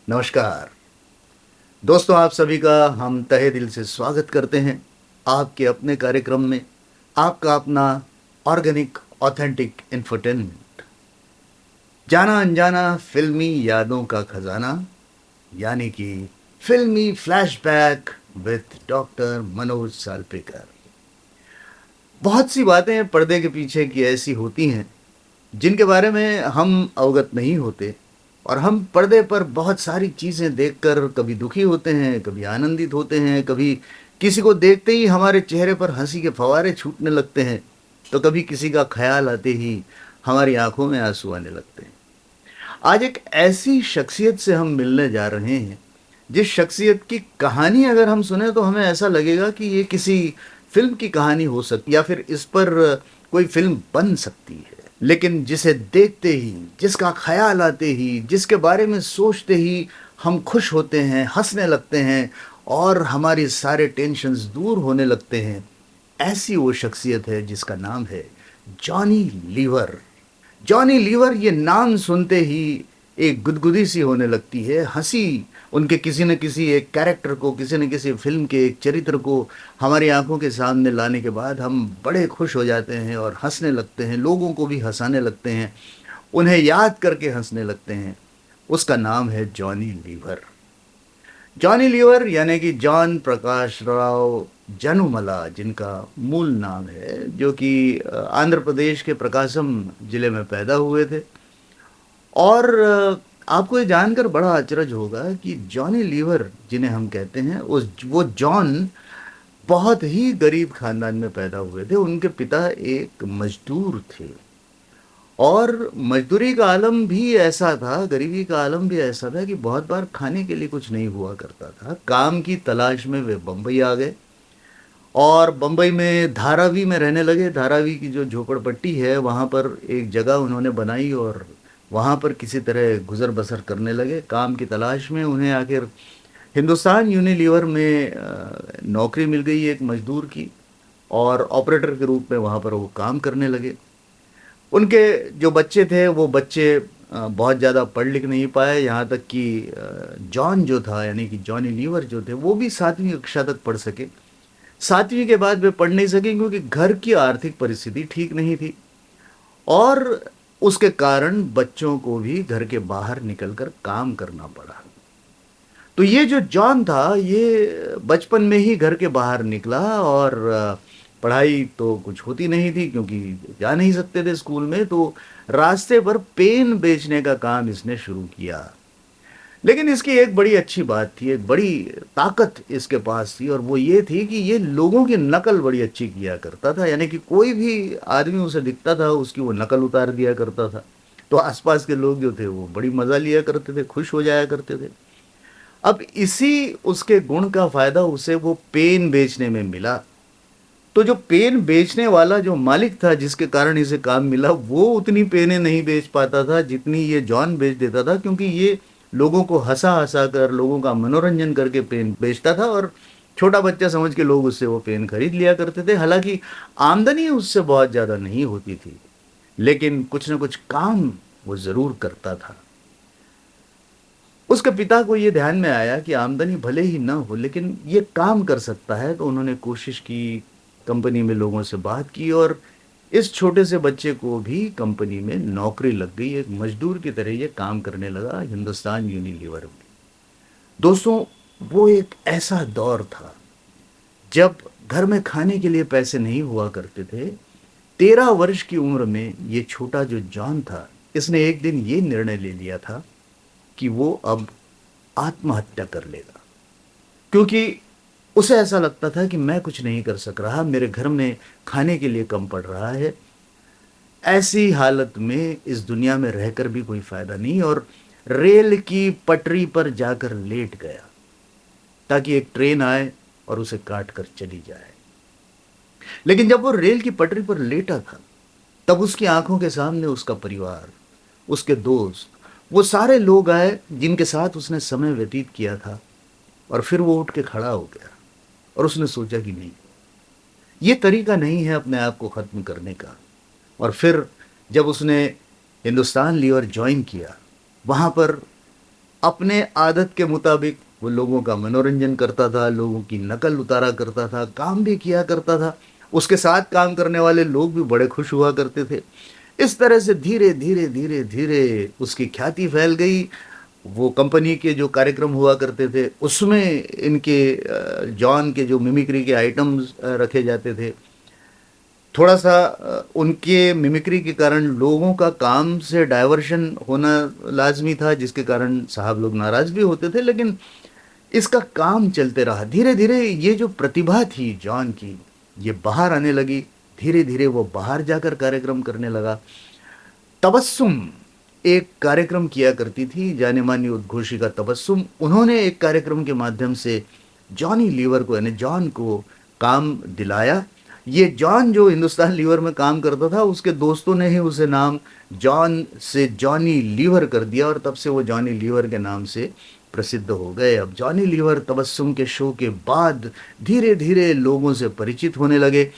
नमस्कार दोस्तों, आप सभी का हम तहे दिल से स्वागत करते हैं आपके अपने कार्यक्रम में। आपका अपना ऑर्गेनिक ऑथेंटिक इंफोटेनमेंट, जाना अनजाना फिल्मी यादों का खजाना, यानी कि फिल्मी फ्लैशबैक विद डॉक्टर मनोज सालपेकर। बहुत सी बातें पर्दे के पीछे की ऐसी होती हैं जिनके बारे में हम अवगत नहीं होते, और हम पर्दे पर बहुत सारी चीज़ें देखकर कभी दुखी होते हैं, कभी आनंदित होते हैं, कभी किसी को देखते ही हमारे चेहरे पर हंसी के फवारे छूटने लगते हैं, तो कभी किसी का ख्याल आते ही हमारी आंखों में आंसू आने लगते हैं। आज एक ऐसी शख्सियत से हम मिलने जा रहे हैं जिस शख्सियत की कहानी अगर हम सुने तो हमें ऐसा लगेगा कि ये किसी फिल्म की कहानी हो सकती, या फिर इस पर कोई फिल्म बन सकती है। लेकिन जिसे देखते ही, जिसका ख्याल आते ही, जिसके बारे में सोचते ही हम खुश होते हैं, हंसने लगते हैं और हमारी सारे टेंशन्स दूर होने लगते हैं, ऐसी वो शख्सियत है जिसका नाम है जॉनी लीवर। जॉनी लीवर, ये नाम सुनते ही एक गुदगुदी सी होने लगती है, हंसी उनके किसी न किसी एक कैरेक्टर को, किसी न किसी फिल्म के एक चरित्र को हमारी आंखों के सामने लाने के बाद हम बड़े खुश हो जाते हैं और हंसने लगते हैं, लोगों को भी हंसाने लगते हैं, उन्हें याद करके हंसने लगते हैं। उसका नाम है जॉनी लीवर। जॉनी लीवर यानी कि जॉन प्रकाश राव जनुमला, जिनका मूल नाम है, जो कि आंध्र प्रदेश के प्रकाशम जिले में पैदा हुए थे। और आपको ये जानकर बड़ा अचरज होगा कि जॉनी लीवर जिन्हें हम कहते हैं, उस वो जॉन बहुत ही गरीब खानदान में पैदा हुए थे। उनके पिता एक मजदूर थे, और मजदूरी का आलम भी ऐसा था, गरीबी का आलम भी ऐसा था कि बहुत बार खाने के लिए कुछ नहीं हुआ करता था। काम की तलाश में वे बम्बई आ गए और बम्बई में धारावी में रहने लगे। धारावी की जो झोपड़पट्टी है वहाँ पर एक जगह उन्होंने बनाई और वहाँ पर किसी तरह गुजर बसर करने लगे। काम की तलाश में उन्हें आखिर हिंदुस्तान यूनिलीवर में नौकरी मिल गई एक मजदूर की, और ऑपरेटर के रूप में वहाँ पर वो काम करने लगे। उनके जो बच्चे थे वो बच्चे बहुत ज़्यादा पढ़ लिख नहीं पाए, यहाँ तक कि जॉन जो था यानी कि जॉनी लीवर जो थे वो भी 7वीं कक्षा तक पढ़ सके। 7वीं के बाद वे पढ़ नहीं सके क्योंकि घर की आर्थिक परिस्थिति ठीक नहीं थी, और उसके कारण बच्चों को भी घर के बाहर निकलकर काम करना पड़ा। तो ये जो जॉन था ये बचपन में ही घर के बाहर निकला, और पढ़ाई तो कुछ होती नहीं थी क्योंकि जा नहीं सकते थे स्कूल में, तो रास्ते पर पेन बेचने का काम इसने शुरू किया। लेकिन इसकी एक बड़ी अच्छी बात थी, एक बड़ी ताकत इसके पास थी, और वो ये थी कि ये लोगों की नकल बड़ी अच्छी किया करता था। यानी कि कोई भी आदमी उसे दिखता था उसकी वो नकल उतार दिया करता था, तो आसपास के लोग जो थे वो बड़ी मज़ा लिया करते थे, खुश हो जाया करते थे। अब इसी उसके गुण का फ़ायदा उसे वो पेन बेचने में मिला। तो जो पेन बेचने वाला जो मालिक था जिसके कारण इसे काम मिला, वो उतनी पेनें नहीं बेच पाता था जितनी ये जॉन बेच देता था, क्योंकि ये लोगों को हंसा हंसा कर, लोगों का मनोरंजन करके पेन बेचता था, और छोटा बच्चा समझ के लोग उससे वो पेन खरीद लिया करते थे। हालांकि आमदनी उससे बहुत ज़्यादा नहीं होती थी, लेकिन कुछ न कुछ काम वो ज़रूर करता था। उसके पिता को ये ध्यान में आया कि आमदनी भले ही ना हो लेकिन ये काम कर सकता है, तो उन्होंने कोशिश की, कंपनी में लोगों से बात की, और इस छोटे से बच्चे को भी कंपनी में नौकरी लग गई। एक मजदूर की तरह ये काम करने लगा हिंदुस्तान यूनिलीवर में। दोस्तों, वो एक ऐसा दौर था जब घर में खाने के लिए पैसे नहीं हुआ करते थे। 13 वर्ष की उम्र में ये छोटा जो जॉन था, इसने एक दिन ये निर्णय ले लिया था कि वो अब आत्महत्या कर लेगा, क्योंकि उसे ऐसा लगता था कि मैं कुछ नहीं कर सक रहा, मेरे घर में खाने के लिए कम पड़ रहा है, ऐसी हालत में इस दुनिया में रहकर भी कोई फायदा नहीं। और रेल की पटरी पर जाकर लेट गया ताकि एक ट्रेन आए और उसे काट कर चली जाए। लेकिन जब वो रेल की पटरी पर लेटा था, तब उसकी आंखों के सामने उसका परिवार, उसके दोस्त, वो सारे लोग आए जिनके साथ उसने समय व्यतीत किया था, और फिर वो उठ के खड़ा हो गया और उसने सोचा कि नहीं, ये तरीका नहीं है अपने आप को ख़त्म करने का। और फिर जब उसने हिंदुस्तान लीवर ज्वाइन किया, वहाँ पर अपने आदत के मुताबिक वो लोगों का मनोरंजन करता था, लोगों की नकल उतारा करता था, काम भी किया करता था। उसके साथ काम करने वाले लोग भी बड़े खुश हुआ करते थे। इस तरह से धीरे धीरे धीरे धीरे उसकी ख्याति फैल गई। वो कंपनी के जो कार्यक्रम हुआ करते थे उसमें इनके जॉन के जो मिमिक्री के आइटम्स रखे जाते थे। थोड़ा सा उनके मिमिक्री के कारण लोगों का काम से डायवर्शन होना लाजमी था, जिसके कारण साहब लोग नाराज़ भी होते थे, लेकिन इसका काम चलते रहा। धीरे धीरे ये जो प्रतिभा थी जॉन की, ये बाहर आने लगी। धीरे धीरे वो बाहर जाकर कार्यक्रम करने लगा। तबस्सुम एक कार्यक्रम किया करती थी, जाने मानी उद्घोषिका तबस्सुम। उन्होंने एक कार्यक्रम के माध्यम से जॉनी लीवर को, यानी जॉन को काम दिलाया। ये जॉन जो हिंदुस्तान लीवर में काम करता था, उसके दोस्तों ने ही उसे नाम जॉन से जॉनी लीवर कर दिया और तब से वो जॉनी लीवर के नाम से प्रसिद्ध हो गए। अब जॉनी लीवर तबस्सुम के शो के बाद धीरे धीरे लोगों से परिचित होने लगे।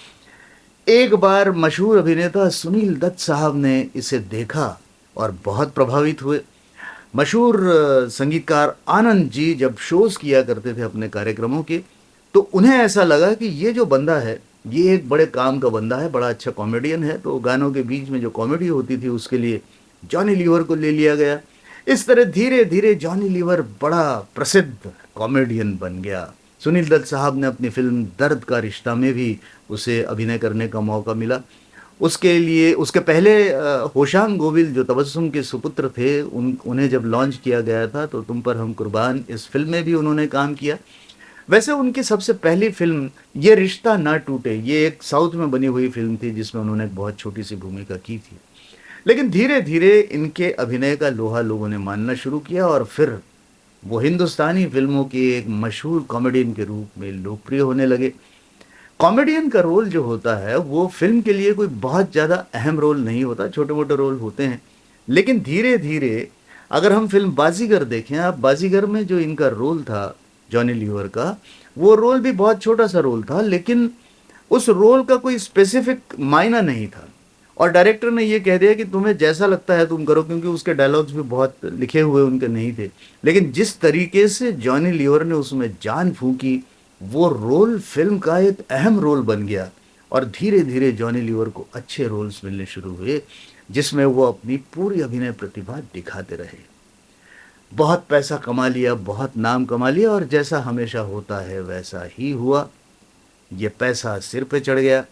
एक बार मशहूर अभिनेता सुनील दत्त साहब ने इसे देखा और बहुत प्रभावित हुए। मशहूर संगीतकार आनंद जी जब शोज किया करते थे अपने कार्यक्रमों के, तो उन्हें ऐसा लगा कि ये जो बंदा है, ये एक बड़े काम का बंदा है, बड़ा अच्छा कॉमेडियन है। तो गानों के बीच में जो कॉमेडी होती थी उसके लिए जॉनी लीवर को ले लिया गया। इस तरह धीरे धीरे जॉनी लीवर बड़ा प्रसिद्ध कॉमेडियन बन गया। सुनील दत्त साहब ने अपनी फिल्म दर्द का रिश्ता में भी उसे अभिनय करने का मौका मिला। उसके लिए उसके पहले होशांग गोविल जो तबस्सुम के सुपुत्र थे, उन्हें जब लॉन्च किया गया था तो तुम पर हम कुर्बान, इस फिल्म में भी उन्होंने काम किया। वैसे उनकी सबसे पहली फिल्म ये रिश्ता ना टूटे, ये एक साउथ में बनी हुई फिल्म थी जिसमें उन्होंने एक बहुत छोटी सी भूमिका की थी। लेकिन धीरे धीरे इनके अभिनय का लोहा लोगों ने मानना शुरू किया और फिर वो हिंदुस्तानी फिल्मों के एक मशहूर कॉमेडियन के रूप में लोकप्रिय होने लगे। कॉमेडियन का रोल जो होता है वो फिल्म के लिए कोई बहुत ज़्यादा अहम रोल नहीं होता, छोटे मोटे रोल होते हैं। लेकिन धीरे धीरे अगर हम फिल्म बाजीगर देखें, आप बाजीगर में जो इनका रोल था जॉनी लीवर का, वो रोल भी बहुत छोटा सा रोल था, लेकिन उस रोल का कोई स्पेसिफिक मायना नहीं था और डायरेक्टर ने ये कह दिया कि तुम्हें जैसा लगता है तुम करो, क्योंकि उसके डायलॉग्स भी बहुत लिखे हुए उनके नहीं थे। लेकिन जिस तरीके से जॉनी लीवर ने उसमें जान फूंकी, वो रोल फिल्म का एक अहम रोल बन गया और धीरे धीरे जॉनी लीवर को अच्छे रोल्स मिलने शुरू हुए जिसमें वो अपनी पूरी अभिनय प्रतिभा दिखाते रहे। बहुत पैसा कमा लिया, बहुत नाम कमा लिया और जैसा हमेशा होता है वैसा ही हुआ। ये पैसा सिर पे चढ़ गया।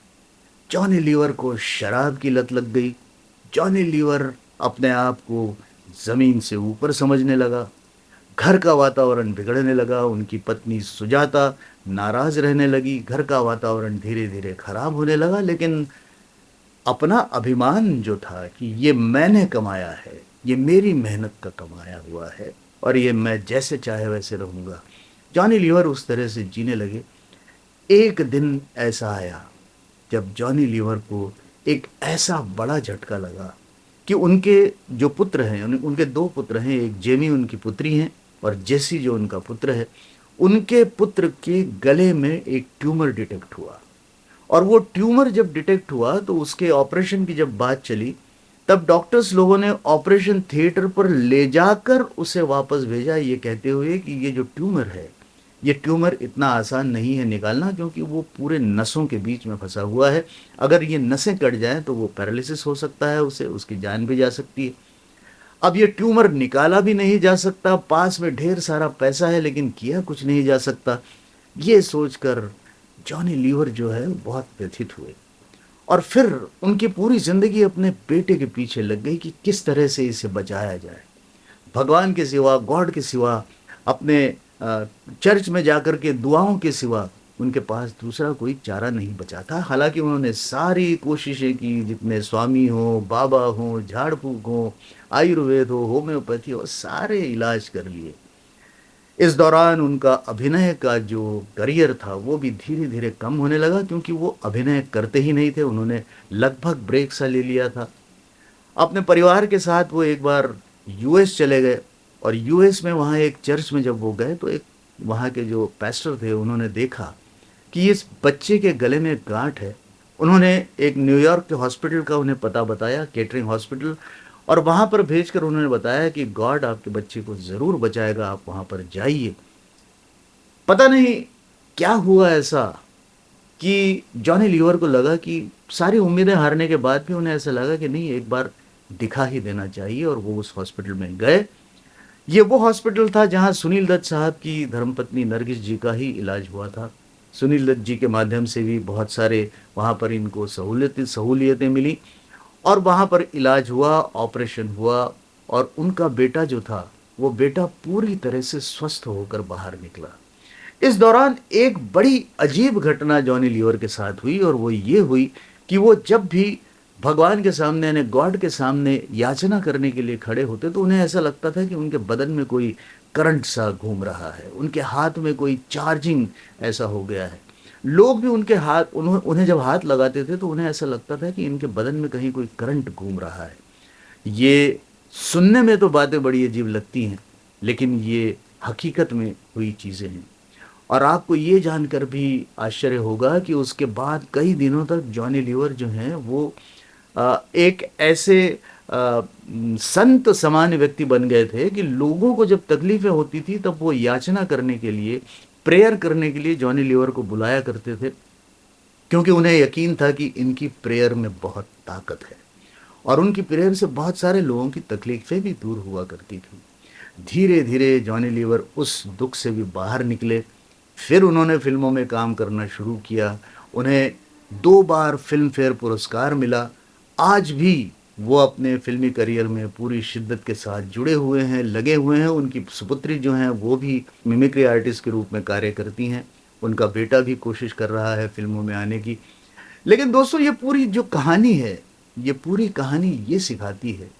जॉनी लीवर को शराब की लत लग गई। जॉनी लीवर अपने आप को ज़मीन से ऊपर समझने लगा। घर का वातावरण बिगड़ने लगा। उनकी पत्नी सुजाता नाराज़ रहने लगी। घर का वातावरण धीरे धीरे खराब होने लगा। लेकिन अपना अभिमान जो था कि ये मैंने कमाया है, ये मेरी मेहनत का कमाया हुआ है और ये मैं जैसे चाहे वैसे रहूँगा, जॉनी लीवर उस तरह से जीने लगे। एक दिन ऐसा आया जब जॉनी लीवर को एक ऐसा बड़ा झटका लगा कि उनके जो पुत्र हैं, उनके दो पुत्र हैं, एक जेमी उनकी पुत्री हैं और जेसी जो उनका पुत्र है, उनके पुत्र के गले में एक ट्यूमर डिटेक्ट हुआ। और वो ट्यूमर जब डिटेक्ट हुआ तो उसके ऑपरेशन की जब बात चली, तब डॉक्टर्स लोगों ने ऑपरेशन थिएटर पर ले जाकर उसे वापस भेजा, ये कहते हुए कि ये जो ट्यूमर है, ये ट्यूमर इतना आसान नहीं है निकालना, क्योंकि वो पूरे नसों के बीच में फंसा हुआ है। अगर ये नसें कट जाएं तो वो पैरालिसिस हो सकता है, उसकी जान भी जा सकती है। अब ये ट्यूमर निकाला भी नहीं जा सकता, पास में ढेर सारा पैसा है लेकिन किया कुछ नहीं जा सकता। ये सोचकर जॉनी लीवर जो है बहुत व्यथित हुए और फिर उनकी पूरी ज़िंदगी अपने बेटे के पीछे लग गई कि किस तरह से इसे बचाया जाए। भगवान के सिवा, गॉड के सिवा, अपने चर्च में जाकर के दुआओं के सिवा उनके पास दूसरा कोई चारा नहीं बचा था। हालांकि उन्होंने सारी कोशिशें की, जितने स्वामी हो, बाबा हो, झाड़ फूक हो, आयुर्वेद हो, होम्योपैथी हो, सारे इलाज कर लिए। इस दौरान उनका अभिनय का जो करियर था वो भी धीरे धीरे कम होने लगा, क्योंकि वो अभिनय करते ही नहीं थे। उन्होंने लगभग ब्रेक सा ले लिया था। अपने परिवार के साथ वो एक बार यूएस चले गए और यूएस में वहाँ एक चर्च में जब वो गए तो एक वहाँ के जो पास्टर थे, उन्होंने देखा कि इस बच्चे के गले में गांठ है। उन्होंने एक न्यूयॉर्क के हॉस्पिटल का उन्हें पता बताया, केटरिंग हॉस्पिटल, और वहाँ पर भेजकर उन्होंने बताया कि गॉड आपके बच्चे को ज़रूर बचाएगा, आप वहाँ पर जाइए। पता नहीं क्या हुआ ऐसा कि जॉनी लीवर को लगा कि सारी उम्मीदें हारने के बाद भी उन्हें ऐसा लगा कि नहीं, एक बार दिखा ही देना चाहिए, और वो उस हॉस्पिटल में गए। ये वो हॉस्पिटल था जहाँ सुनील दत्त साहब की धर्मपत्नी नरगिस जी का ही इलाज हुआ था। सुनील दत्त जी के माध्यम से भी बहुत सारे वहाँ पर इनको सहूलियतें मिली, और वहाँ पर इलाज हुआ, ऑपरेशन हुआ, और उनका बेटा जो था, वो बेटा पूरी तरह से स्वस्थ होकर बाहर निकला। इस दौरान एक बड़ी अजीब घटना जॉनी लीवर के साथ हुई, और वो ये हुई कि वो जब भी भगवान के सामने यानी गॉड के सामने याचना करने के लिए खड़े होते तो उन्हें ऐसा लगता था कि उनके बदन में कोई करंट सा घूम रहा है, उनके हाथ में कोई चार्जिंग ऐसा हो गया है। लोग भी उनके हाथ उन्हें जब हाथ लगाते थे तो उन्हें ऐसा लगता था कि इनके बदन में कहीं कोई करंट घूम रहा है। ये सुनने में तो बातें बड़ी अजीब लगती हैं, लेकिन ये हकीकत में हुई चीज़ें हैं। और आपको ये जानकर भी आश्चर्य होगा कि उसके बाद कई दिनों तक जॉनी लीवर जो हैं वो एक ऐसे संत समान व्यक्ति बन गए थे कि लोगों को जब तकलीफ़ें होती थी तब वो याचना करने के लिए, प्रेयर करने के लिए जॉनी लीवर को बुलाया करते थे, क्योंकि उन्हें यकीन था कि इनकी प्रेयर में बहुत ताकत है, और उनकी प्रेयर से बहुत सारे लोगों की तकलीफ़ें भी दूर हुआ करती थी। धीरे धीरे जॉनी लीवर उस दुख से भी बाहर निकले। फिर उन्होंने फिल्मों में काम करना शुरू किया। उन्हें 2 बार फिल्म फेयर पुरस्कार मिला। आज भी वो अपने फिल्मी करियर में पूरी शिद्दत के साथ जुड़े हुए हैं, लगे हुए हैं। उनकी सुपुत्री जो हैं वो भी मिमिक्री आर्टिस्ट के रूप में कार्य करती हैं। उनका बेटा भी कोशिश कर रहा है फिल्मों में आने की। लेकिन दोस्तों, ये पूरी जो कहानी है, ये पूरी कहानी ये सिखाती है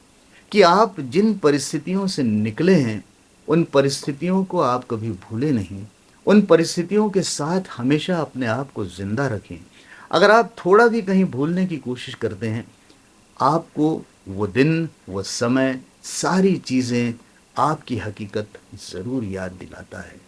कि आप जिन परिस्थितियों से निकले हैं, उन परिस्थितियों को आप कभी भूलें नहीं। उन परिस्थितियों के साथ हमेशा अपने आप को ज़िंदा रखें। अगर आप थोड़ा भी कहीं भूलने की कोशिश करते हैं, आपको वो दिन, वो समय, सारी चीज़ें, आपकी हकीकत ज़रूर याद दिलाता है।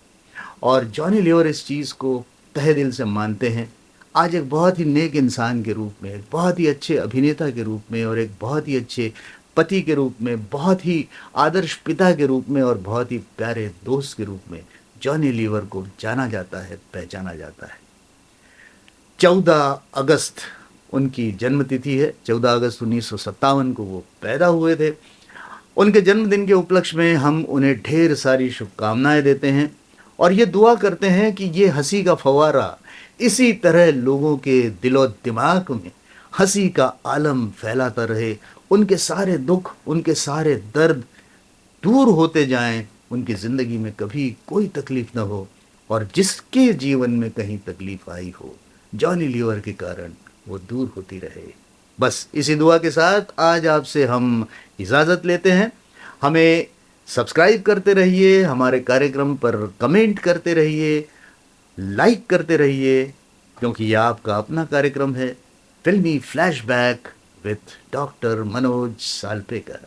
और जॉनी लीवर इस चीज़ को तहे दिल से मानते हैं। आज एक बहुत ही नेक इंसान के रूप में, एक बहुत ही अच्छे अभिनेता के रूप में, और एक बहुत ही अच्छे पति के रूप में, बहुत ही आदर्श पिता के रूप में, और बहुत ही प्यारे दोस्त के रूप में जॉनी लीवर को जाना जाता है, पहचाना जाता है। 14 अगस्त उनकी जन्मतिथि है। 14 अगस्त 1957 को वो पैदा हुए थे। उनके जन्मदिन के उपलक्ष्य में हम उन्हें ढेर सारी शुभकामनाएं देते हैं, और ये दुआ करते हैं कि ये हंसी का फव्वारा इसी तरह लोगों के दिलो दिमाग में हंसी का आलम फैलाता रहे। उनके सारे दुख, उनके सारे दर्द दूर होते जाएं, उनकी ज़िंदगी में कभी कोई तकलीफ ना हो, और जिसके जीवन में कहीं तकलीफ आई हो, जॉनी लीवर के कारण वो दूर होती रहे। बस इसी दुआ के साथ आज आपसे हम इजाज़त लेते हैं। हमें सब्सक्राइब करते रहिए, हमारे कार्यक्रम पर कमेंट करते रहिए, लाइक करते रहिए, क्योंकि यह आपका अपना कार्यक्रम है, फिल्मी फ्लैशबैक विथ डॉक्टर मनोज सालपेकर।